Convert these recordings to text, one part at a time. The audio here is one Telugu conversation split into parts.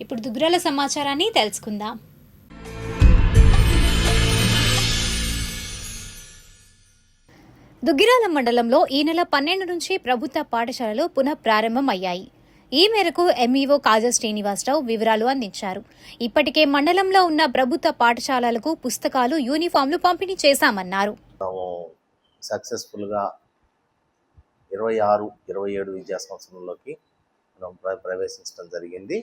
ఇప్పుడు దుగ్గిరాల సమాచారాన్ని తెలుసుకుందాం. దుగ్గిరాల మండలంలో ఈ నెల 12 నుంచి ప్రభుత్వ పాఠశాలలు పునః ప్రారంభం అయ్యాయి. ఈ మేరకు ఎంఈఓ కాజా శ్రీనివాసరావు వివరాలు అందించారు. ఇప్పటికే మండలంలో ఉన్న ప్రభుత్వ పాఠశాలలకు పుస్తకాలు, యూనిఫామ్లు పంపిణీ చేశామన్నారు. సక్సెస్ఫుల్గా 26-27 విద్యా సంవత్సరంలోకి మనం ప్రవేశించడం జరిగింది.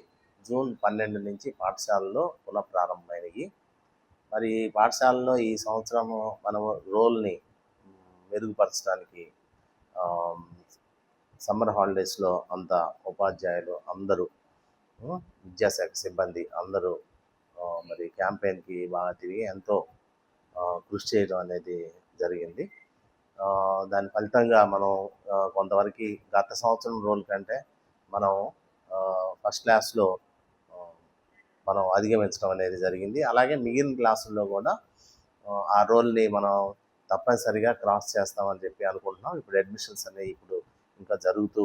జూన్ 12 నుంచి పాఠశాలలో పునః ప్రారంభమైనవి. మరి పాఠశాలలో ఈ సంవత్సరం మనం రోల్ని మెరుగుపరచడానికి సమ్మర్ హాలిడేస్లో అంతా ఉపాధ్యాయులు అందరూ, విద్యాశాఖ సిబ్బంది అందరూ మరి క్యాంపెయిన్కి బాగా తిరిగి ఎంతో కృషి చేయడం అనేది జరిగింది. దాని ఫలితంగా మనం కొంతవరకు గత సంవత్సరం రోల్ కంటే మనం ఫస్ట్ క్లాస్లో మనం అధిగమించడం అనేది జరిగింది. అలాగే మిగిలిన క్లాసుల్లో కూడా ఆ రోల్ని మనం తప్పనిసరిగా క్రాస్ చేస్తామని చెప్పి అనుకుంటున్నాం. ఇప్పుడు అడ్మిషన్స్ అనేవి ఇంకా జరుగుతూ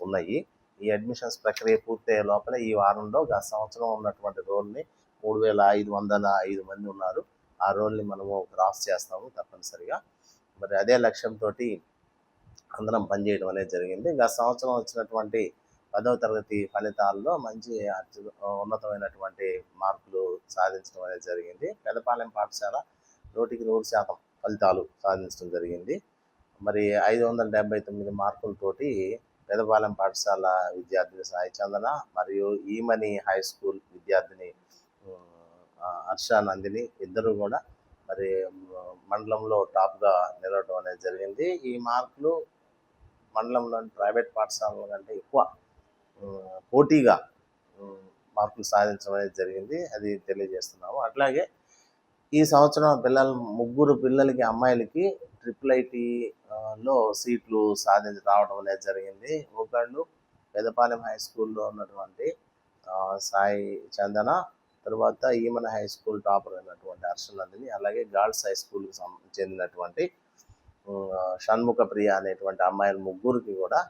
ఉన్నాయి. ఈ అడ్మిషన్స్ ప్రక్రియ పూర్తయ్యే లోపల ఈ వారంలో గత సంవత్సరం ఉన్నటువంటి రోల్ని 3505 మంది ఉన్నారు. ఆ రోల్ని మనము క్రాస్ చేస్తాము తప్పనిసరిగా. మరి అదే లక్ష్యంతో అందరం పనిచేయడం అనేది జరిగింది. గత సంవత్సరం వచ్చినటువంటి 10వ తరగతి ఫలితాల్లో మంచి ఉన్నతమైనటువంటి మార్కులు సాధించడం అనేది జరిగింది. పెదపాలెం పాఠశాల 100% ఫలితాలు సాధించడం జరిగింది. మరి 579 మార్కులతోటి పెదపాలెం పాఠశాల విద్యార్థిని సాయి చందన మరియు ఈమని హై స్కూల్ విద్యార్థిని హర్ష నందిని ఇద్దరు కూడా మరి మండలంలో టాప్గా నిలవడం అనేది జరిగింది. ఈ మార్కులు మండలంలోని ప్రైవేట్ పాఠశాలల కంటే ఎక్కువ పోటీగా మార్కులు సాధించడం అనేది జరిగింది. అది తెలియజేస్తున్నాము. అట్లాగే ఈ సంవత్సరం ముగ్గురు పిల్లలకి, అమ్మాయిలకి IIITలో సీట్లు రావడం అనేది జరిగింది. ఒకళ్ళు పెదపాలెం హై స్కూల్లో ఉన్నటువంటి సాయి చందన, తర్వాత ఈమన హై స్కూల్ టాపర్ అయినటువంటి హర్షనందిని, అలాగే గర్ల్స్ హై స్కూల్కి చెందినటువంటి షణ్ముఖ ప్రియ అనేటువంటి అమ్మాయిల ముగ్గురికి కూడా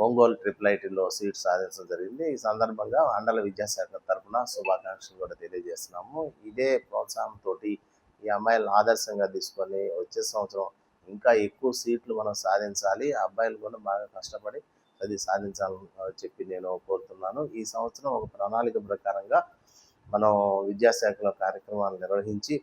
ఒంగోలు IIITలో సీట్ సాధించడం జరిగింది. ఈ సందర్భంగా మండల విద్యాశాఖ తరఫున శుభాకాంక్షలు కూడా తెలియజేస్తున్నాము. ఇదే ప్రోత్సాహంతో ఈ అమ్మాయిలను ఆదర్శంగా తీసుకొని వచ్చే సంవత్సరం ఇంకా ఎక్కువ సీట్లు మనం సాధించాలి. ఆ అబ్బాయిలు కూడా బాగా కష్టపడి అది సాధించాలని చెప్పి నేను కోరుతున్నాను. ఈ సంవత్సరం ఒక ప్రణాళిక ప్రకారంగా మనం విద్యాశాఖలో కార్యక్రమాలు నిర్వహించి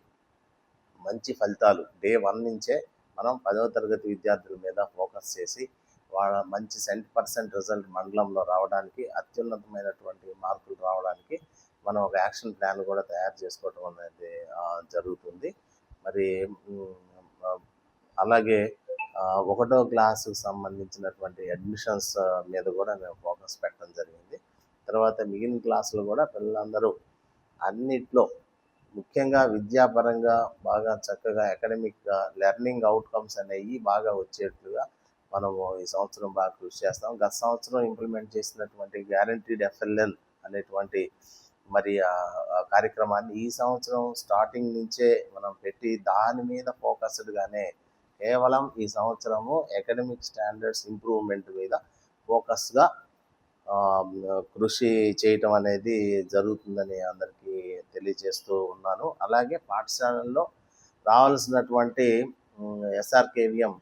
మంచి ఫలితాలు డే 1 నుంచే మనం 10వ తరగతి విద్యార్థుల మీద ఫోకస్ చేసి వాళ్ళ మంచి 100% రిజల్ట్ మండలంలో రావడానికి, అత్యున్నతమైనటువంటి మార్కులు రావడానికి మనం ఒక యాక్షన్ ప్లాన్ కూడా తయారు చేసుకోవడం అనేది జరుగుతుంది. మరి అలాగే 1వ క్లాసుకు సంబంధించినటువంటి అడ్మిషన్స్ మీద కూడా మేము ఫోకస్ పెట్టడం జరిగింది. తర్వాత మిగిలిన క్లాసులు కూడా పిల్లలందరూ అన్నిట్లో ముఖ్యంగా విద్యాపరంగా బాగా చక్కగా అకాడమిక్గా లెర్నింగ్ అవుట్కమ్స్ అనేవి బాగా వచ్చేట్లుగా మనము ఈ సంవత్సరం బాగా కృషి చేస్తాం. గత సంవత్సరం ఇంప్లిమెంట్ చేసినటువంటి గ్యారంటీడ్ FLL అనేటువంటి మరి కార్యక్రమాన్ని ఈ సంవత్సరం స్టార్టింగ్ నుంచే మనం పెట్టి దాని మీద ఫోకస్డ్గానే కేవలం ఈ సంవత్సరము అకాడమిక్ స్టాండర్డ్స్ ఇంప్రూవ్మెంట్ మీద ఫోకస్గా కృషి చేయటం అనేది జరుగుతుందని అందరికీ తెలియజేస్తూ ఉన్నాను. అలాగే పాఠశాలల్లో రావాల్సినటువంటి SRKVM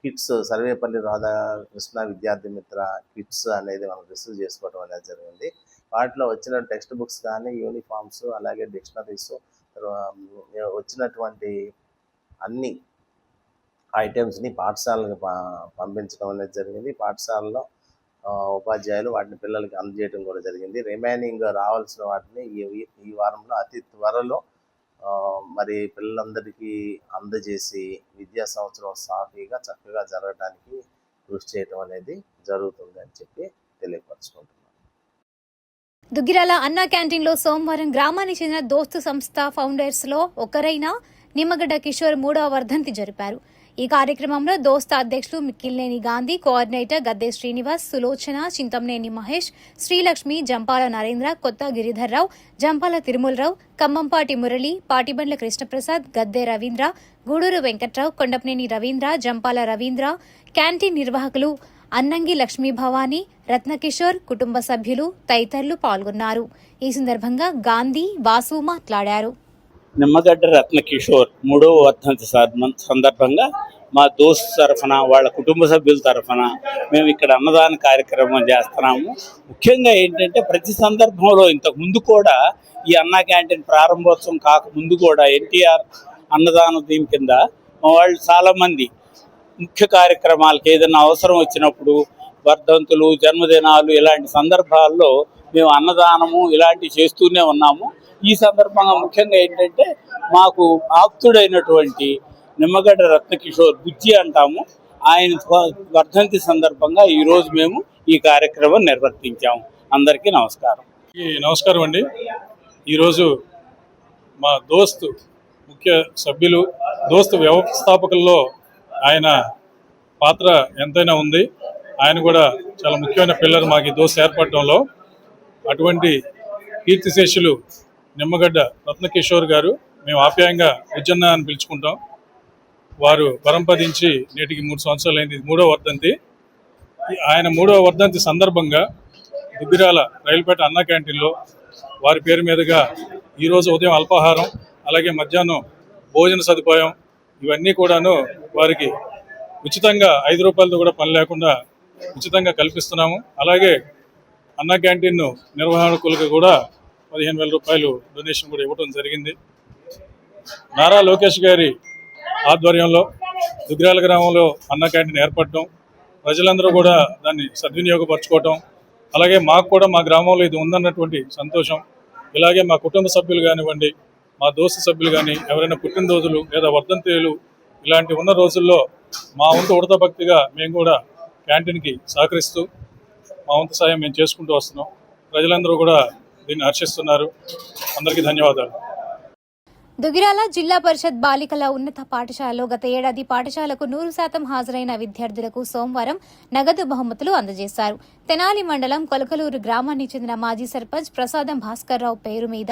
కిట్స్, సర్వేపల్లి రాధాకృష్ణ విద్యార్థి మిత్ర కిట్స్ అనేది మనం రిసీవ్ చేసుకోవడం అనేది జరిగింది. వాటిలో వచ్చిన టెక్స్ట్ బుక్స్ కానీ, యూనిఫామ్స్, అలాగే డిక్షనరీస్, వచ్చినటువంటి అన్ని ఐటమ్స్ని పాఠశాలకు పంపించడం అనేది జరిగింది. పాఠశాలలో ఉపాధ్యాయులు వాటిని పిల్లలకి అందజేయడం కూడా జరిగింది. రిమైనింగ్ రావాల్సిన వాటిని ఈ వారంలో అతి త్వరలో మరి పిల్లలందరికీ అందజేసి విద్యా సంవత్సరం సాఫీగా చక్కగా జరగడానికి కృషి చేయడం అనేది జరుగుతుంది అని చెప్పి తెలియపరచుకుంటున్నాను. దుగ్గిరాల అన్నా క్యాంటీన్లో సోమవారం గ్రామానికి చెందిన దోస్తు సంస్థ ఫౌండర్స్లో ఒకరైన నిమ్మగడ్డ కిషోర్ 3వ వర్ధంతి జరిపారు. ఈ కార్యక్రమంలో దోస్త అధ్యక్షులు మిక్కిలినేని గాంధీ, కోఆర్డినేటర్ గద్దే శ్రీనివాస్, సులోచన, చింతంనేని మహేష్, శ్రీలక్ష్మి, జంపాల నరేంద్ర, కొత్త గిరిధర్రావు, జంపాల తిరుమలరావు, ఖమ్మంపాటి మురళి, పాటిబండ్ల కృష్ణప్రసాద్, గద్దే రవీంద్ర, గూడూరు వెంకట్రావు, కొండపనేని రవీంద్ర, జంపాల రవీంద్ర, క్యాంటీన్ నిర్వాహకులు అన్నంగి లక్ష్మీ భవానీ, రత్నకిషోర్ కుటుంబ సభ్యులు తదితరులు పాల్గొన్నారు. ఈ సందర్భంగా గాంధీ, వాసు మాట్లాడారు. నిమ్మగడ్డ రత్నకిషోర్ 3వ వర్ధంతి సందర్భంగా మా దోస్తు తరఫున, వాళ్ళ కుటుంబ సభ్యుల తరఫున మేము ఇక్కడ అన్నదాన కార్యక్రమం చేస్తున్నాము. ముఖ్యంగా ఏంటంటే ప్రతి సందర్భంలో ఇంతకు ముందు కూడా ఈ అన్నా క్యాంటీన్ ప్రారంభోత్సవం కాకముందు కూడా ఎన్టీఆర్ అన్నదానం దీని కింద మా వాళ్ళు చాలామంది ముఖ్య కార్యక్రమాలకు ఏదైనా అవసరం వచ్చినప్పుడు, వర్ధంతులు, జన్మదినాలు ఇలాంటి సందర్భాల్లో మేము అన్నదానము ఇలాంటివి చేస్తూనే ఉన్నాము. ఈ సందర్భంగా ముఖ్యంగా ఏంటంటే మాకు ఆప్తుడైనటువంటి నిమ్మగడ్డ రత్నకిషోర్ బుజ్జి అంటాము, ఆయన వర్ధంతి సందర్భంగా ఈరోజు మేము ఈ కార్యక్రమం నిర్వర్తించాము. అందరికీ నమస్కారం. నమస్కారం అండి. ఈరోజు మా దోస్తు ముఖ్య సభ్యులు, దోస్తు వ్యవస్థాపకుల్లో ఆయన పాత్ర ఎంతైనా ఉంది. ఆయన కూడా చాలా ముఖ్యమైన పిల్లర్ మాకు ఈ దోస్తు ఏర్పడటంలో. అటువంటి కీర్తిశేషులు నిమ్మగడ్డ రత్నకిషోర్ గారు, మేము ఆప్యాయంగా బుజ్జన్న అని పిలుచుకుంటాం. వారు పరంపదించి నేటికి 3 సంవత్సరాలైంది. 3వ వర్ధంతి. ఆయన 3వ వర్ధంతి సందర్భంగా దుగ్గిరాల రైల్పేట అన్నా క్యాంటీన్లో వారి పేరు మీదుగా ఈరోజు ఉదయం అల్పాహారం, అలాగే మధ్యాహ్నం భోజన సదుపాయం ఇవన్నీ కూడాను వారికి ఉచితంగా 5 రూపాయలతో కూడా పని లేకుండా ఉచితంగా కల్పిస్తున్నాము. అలాగే అన్నా క్యాంటీన్ నిర్వాహకులకు కూడా 15,000 రూపాయలు డొనేషన్ కూడా ఇవ్వడం జరిగింది. నారా లోకేష్ గారి ఆధ్వర్యంలో దుగ్గిరాల గ్రామంలో అన్నా క్యాంటీన్ ఏర్పడటం, ప్రజలందరూ కూడా దాన్ని సద్వినియోగపరచుకోవటం, అలాగే మాకు కూడా మా గ్రామంలో ఇది ఉందన్నటువంటి సంతోషం. ఇలాగే మా కుటుంబ సభ్యులు కానివ్వండి, మా దోస్తు సభ్యులు కానీ ఎవరైనా పుట్టినరోజులు లేదా వర్ధంతులు ఇలాంటి ఉన్న రోజుల్లో మా వంతు ఉడత భక్తిగా మేము కూడా క్యాంటీన్కి సహకరిస్తూ మా వంతు సాయం మేము చేసుకుంటూ వస్తున్నాం. ప్రజలందరూ కూడా దీన్ని హర్షిస్తున్నారు. అందరికీ ధన్యవాదాలు. దుగ్గిరాల జిల్లా పరిషత్ బాలికల ఉన్నత పాఠశాలలో గత ఏడాది పాఠశాలకు 100% హాజరైన విద్యార్థులకు సోమవారం నగదు బహుమతులు అందజేశారు. తెనాలి మండలం కొలకలూరు గ్రామానికి చెందిన మాజీ సర్పంచ్ ప్రసాదం భాస్కర్రావు పేరు మీద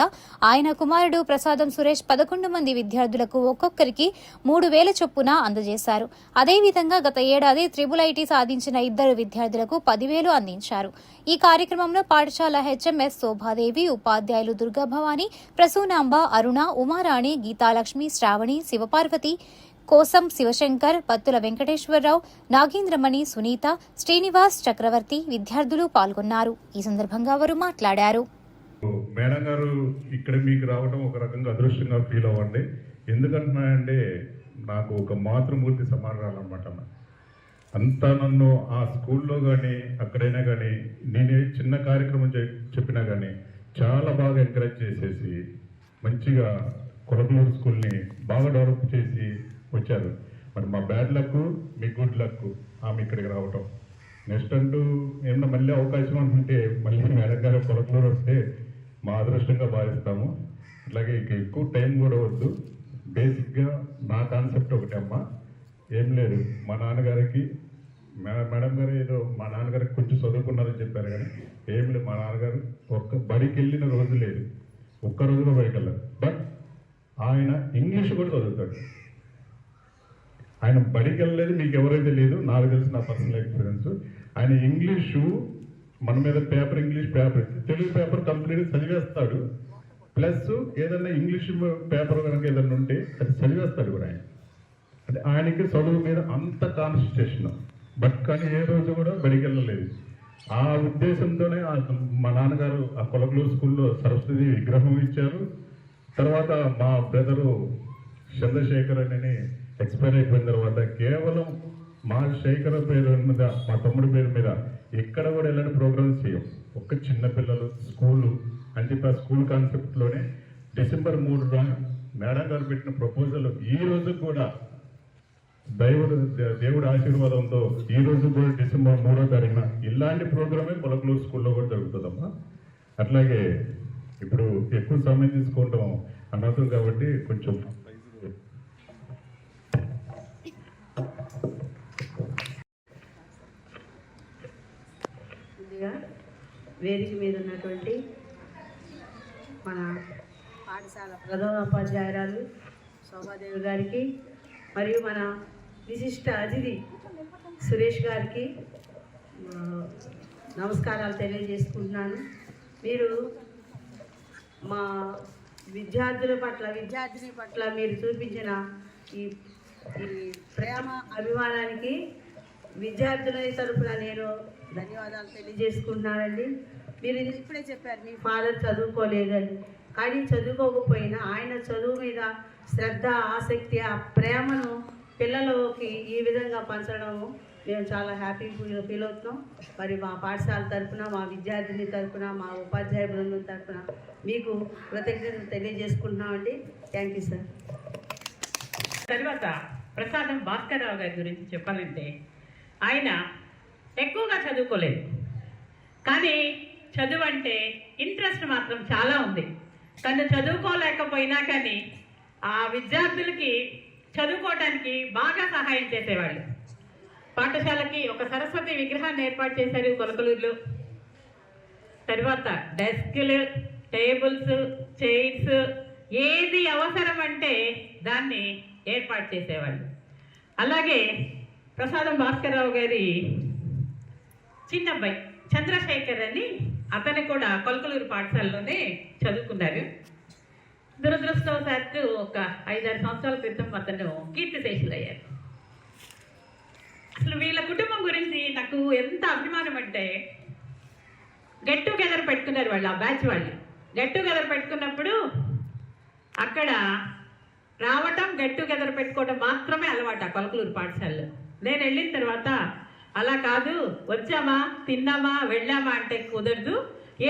ఆయన కుమారుడు ప్రసాదం సురేష్ 11 మంది విద్యార్థులకు ఒక్కొక్కరికి 3,000 చొప్పున అందజేశారు. అదేవిధంగా గత ఏడాది IIIT సాధించిన 2 విద్యార్థులకు 10,000 అందించారు. ఈ కార్యక్రమంలో పాఠశాల హెచ్ఎంఎస్ శోభాదేవి, ఉపాధ్యాయులు దుర్గాభవాని, ప్రసూనాంబ, అరుణ, ఉమారాణి, గీతాలక్ష్మి, శ్రావణి, శివపార్వతి, కోసం శివశంకర్, పత్తుల వెంకటేశ్వరరావు, నాగేంద్రమణి, సునీత, శ్రీనివాస్, చక్రవర్తి విద్యార్థులు పాల్గొన్నారు. ఈ సందర్భంగా వారు మాట్లాడారు. మేడం గారు ఇక్కడ మీకు రావడం ఒక రకంగా అదృష్టంగా ఫీల్ అవ్వండి. ఎందుకంటున్నానంటే నాకు ఒక మాతృమూర్తి సమానరాలన్నమాట. అంతా నన్ను ఆ స్కూల్లో కానీ అక్కడైనా కానీ నేనే చిన్న కార్యక్రమం చెప్పినా కానీ చాలా బాగా ఎంకరేజ్ చేసేసి మంచిగా కొలకలూరు స్కూల్ని బాగా డెవలప్ చేసి వచ్చారు. మరి మా బ్యాడ్ లక్, మీ గుడ్ లక్ ఆమె ఇక్కడికి రావటం. నెక్స్ట్ అంటూ ఏమన్నా మళ్ళీ అవకాశం అనుకుంటే మళ్ళీ మేడం గారు కొలకలూరు వస్తే మా అదృష్టంగా భావిస్తాము. అట్లాగే ఇక ఎక్కువ టైం కూడా వద్దు. బేసిక్గా నా కాన్సెప్ట్ ఒకటే అమ్మా, ఏం లేదు. మా నాన్నగారికి మేడం గారు ఏదో మా నాన్నగారికి కొంచెం చదువుకున్నారని చెప్పారు, కానీ ఏం లేదు. మా నాన్నగారు ఒక్క బడికి వెళ్ళిన రోజు లేదు, ఒక్క రోజులో బడికి వెళ్ళారు. బట్ ఆయన ఇంగ్లీష్ కూడా చదువుతాడు. ఆయన బడికి వెళ్ళలేదు, మీకు ఎవరైతే లేదు, నాకు తెలిసి నా పర్సనల్ ఎక్స్పీరియన్స్. ఆయన ఇంగ్లీషు మన మీద paper, English paper, Telugu paper complete చదివేస్తాడు. ప్లస్ ఏదైనా ఇంగ్లీష్ పేపర్ కనుక ఏదైనా ఉంటే అది చదివేస్తాడు కూడా ఆయన. అంటే ఆయనకి చదువు మీద అంత కాన్సన్ట్రేషన్. బట్ కానీ ఏ రోజు కూడా బడికి వెళ్ళలేదు. ఆ ఉద్దేశంతోనే మా నాన్నగారు ఆ కొలకలూరు స్కూల్లో సరస్వతి విగ్రహం ఇచ్చారు. తర్వాత మా బ్రదరు చంద్రశేఖర్ అని ఎక్స్పైర్ అయిపోయిన తర్వాత కేవలం మా శేఖర్ పేరు మీద, మా తమ్ముడి పేరు మీద ఎక్కడ కూడా ఎలాంటి ప్రోగ్రామ్స్ చేయం. ఒక్క చిన్నపిల్లలు స్కూలు అని చెప్పి ఆ స్కూల్ కాన్సెప్ట్లోనే డిసెంబర్ 3 మేడం గారు పెట్టిన ప్రపోజల్ ఈ రోజు కూడా దేవుడి ఆశీర్వాదంతో ఈ రోజు కూడా డిసెంబర్ 3వ తారీఖున ఇలాంటి ప్రోగ్రామే కొలకలూరు స్కూల్లో కూడా జరుగుతుందమ్మా. అట్లాగే ఇప్పుడు ఎక్కువ సమయం తీసుకుంటాం అనవసరం కాబట్టి కొంచెం వేదిక మీద ఉన్నటువంటి మన పాఠశాల ప్రధానోపాధ్యాయురాలు శోభాదేవి గారికి, మరియు మన విశిష్ట అతిథి సురేష్ గారికి, ఆ, నమస్కారాలు తెలియజేసుకుంటున్నాను. మీరు మా విద్యార్థిని పట్ల మీరు చూపించిన ఈ ఈ ప్రేమ అభిమానానికి విద్యార్థుల తరఫున నేను ధన్యవాదాలు తెలియజేసుకుంటున్నానండి. మీరు ఇప్పుడే చెప్పారు మీ ఫాదర్ చదువుకోలేదని, కానీ చదువుకోకపోయినా ఆయన చదువు మీద శ్రద్ధ, ఆసక్తి, ఆ ప్రేమను పిల్లలకి ఈ విధంగా పంచడము మేము చాలా హ్యాపీ ఫీల్ అవుతున్నాం. మరి మా పాఠశాల తరఫున, మా విద్యార్థిని తరఫున, మా ఉపాధ్యాయ బృందం తరఫున మీకు కృతజ్ఞతలు తెలియజేసుకుంటున్నామండి. Thank you sir. తర్వాత ప్రసాదం భాస్కర్రావు గారి గురించి చెప్పాలంటే ఆయన ఎక్కువగా చదువుకోలేదు, కానీ చదువు అంటే ఇంట్రెస్ట్ మాత్రం చాలా ఉంది. తను చదువుకోలేకపోయినా కానీ ఆ విద్యార్థులకి చదువుకోవడానికి బాగా సహాయం చేసేవాళ్ళు. పాఠశాలకి ఒక సరస్వతి విగ్రహాన్ని ఏర్పాటు చేశారు కొలకలూరులో. తర్వాత డెస్క్లు, టేబుల్స్, చైర్స్ ఏది అవసరం అంటే దాన్ని ఏర్పాటు చేసేవాళ్ళు. అలాగే ప్రసాదం భాస్కర్రావు గారి చిన్నబ్బాయి చంద్రశేఖర్ అని అతను కూడా కొలకలూరు పాఠశాలలోనే చదువుకున్నారు. దురదృష్టవశాత్తు ఒక 5-6 సంవత్సరాల క్రితం అతను కీర్తిశేషులయ్యారు. అసలు వీళ్ళ కుటుంబం గురించి నాకు ఎంత అభిమానం అంటే, గెట్ టుగెదర్ పెట్టుకున్నారు వాళ్ళు, ఆ బ్యాచ్ వాళ్ళు గెట్ టుగెదర్ పెట్టుకున్నప్పుడు అక్కడ రావటం, గెట్ టుగెదర్ పెట్టుకోవడం మాత్రమే అలవాటు ఆ కొలకలూరు పాఠశాలలో. నేను వెళ్ళిన తర్వాత అలా కాదు, వచ్చామా, తిన్నామా, వెళ్ళామా అంటే కుదరదు,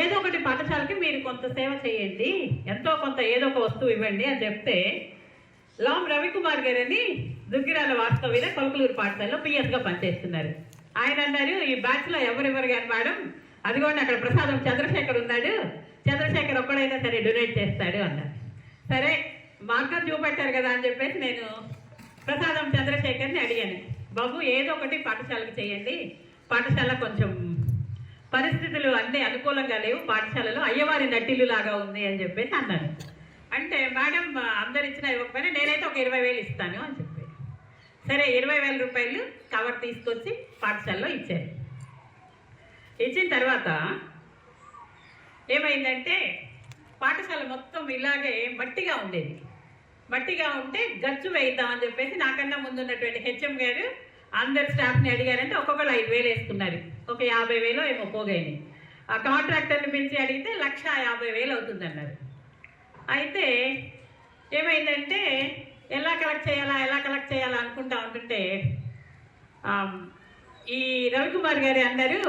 ఏదో ఒకటి పాఠశాలకి మీరు కొంత సేవ చేయండి, ఎంతో కొంత ఏదో ఒక వస్తువు ఇవ్వండి అని చెప్తే, లాం రవికుమార్ గారని దుగ్గిరాల వాస్తవ్య కొలకలూరు పాఠశాలలో పిఎస్గా పనిచేస్తున్నారు. ఆయన అన్నారు, ఈ బ్యాచ్లో ఎవరెవరు కానీ మేడం, అదిగోండి అక్కడ ప్రసాదం చంద్రశేఖర్ ఉన్నాడు, చంద్రశేఖర్ ఒక్కడైనా సరే డొనేట్ చేస్తాడు అన్నారు. సరే మార్గం చూపెట్టారు కదా అని చెప్పేసి నేను ప్రసాదం చంద్రశేఖర్ని అడిగాను, బాబు ఏదో ఒకటి పాఠశాలకు చేయండి, పాఠశాల కొంచెం పరిస్థితులు అన్నీ అనుకూలంగా లేవు, పాఠశాలలో అయ్యవారి నట్టిల్లు లాగా ఉంది అని చెప్పేసి అన్నాను. అంటే మేడం అందరు ఇచ్చినా ఇవ్వకపోయినా నేనైతే ఒక 20,000 ఇస్తాను అని చెప్పి, సరే 20,000 రూపాయలు కవర్ తీసుకొచ్చి పాఠశాలలో ఇచ్చారు. ఇచ్చిన తర్వాత ఏమైందంటే పాఠశాల మొత్తం ఇలాగే మట్టిగా ఉండేది. మట్టిగా ఉంటే గచ్చు వేయిద్దామని చెప్పేసి నాకన్నా ముందున్నటువంటి హెచ్ఎం గారు అందరు స్టాఫ్ని అడిగారంటే ఒక్కొక్కరు 5,000 వేసుకున్నారు. ఒక 50,000 ఏమో పోగాయని. ఆ కాంట్రాక్టర్ని పిలిచి అడిగితే 1,50,000 అవుతుందన్నారు. అయితే ఏమైందంటే ఎలా కలెక్ట్ చేయాలా అనుకుంటా ఉంటుంటే ఈ రవికుమార్ గారు అన్నారు,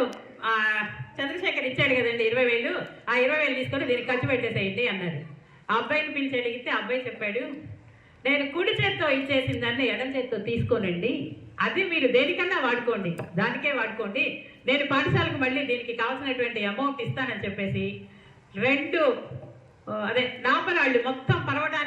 చంద్రశేఖర్ ఇచ్చాడు కదండి 20,000, ఆ 20,000 తీసుకొని దీనికి ఖర్చు పెట్టేసేయండి అన్నారు. ఆ అబ్బాయిని పిలిచి అడిగితే అబ్బాయి చెప్పాడు, నేను కుడి చేత్తో ఇచ్చేసిన దాన్ని ఎడమ చేత్తో తీసుకోనండి, అది మీరు దేనికన్నా వాడుకోండి, దానికే వాడుకోండి, నేను పాఠశాలకు మళ్ళీ దీనికి కావాల్సినటువంటి అమౌంట్ ఇస్తానని చెప్పేసి 2 నాపరాళ్ళు మొత్తం పరవడానికి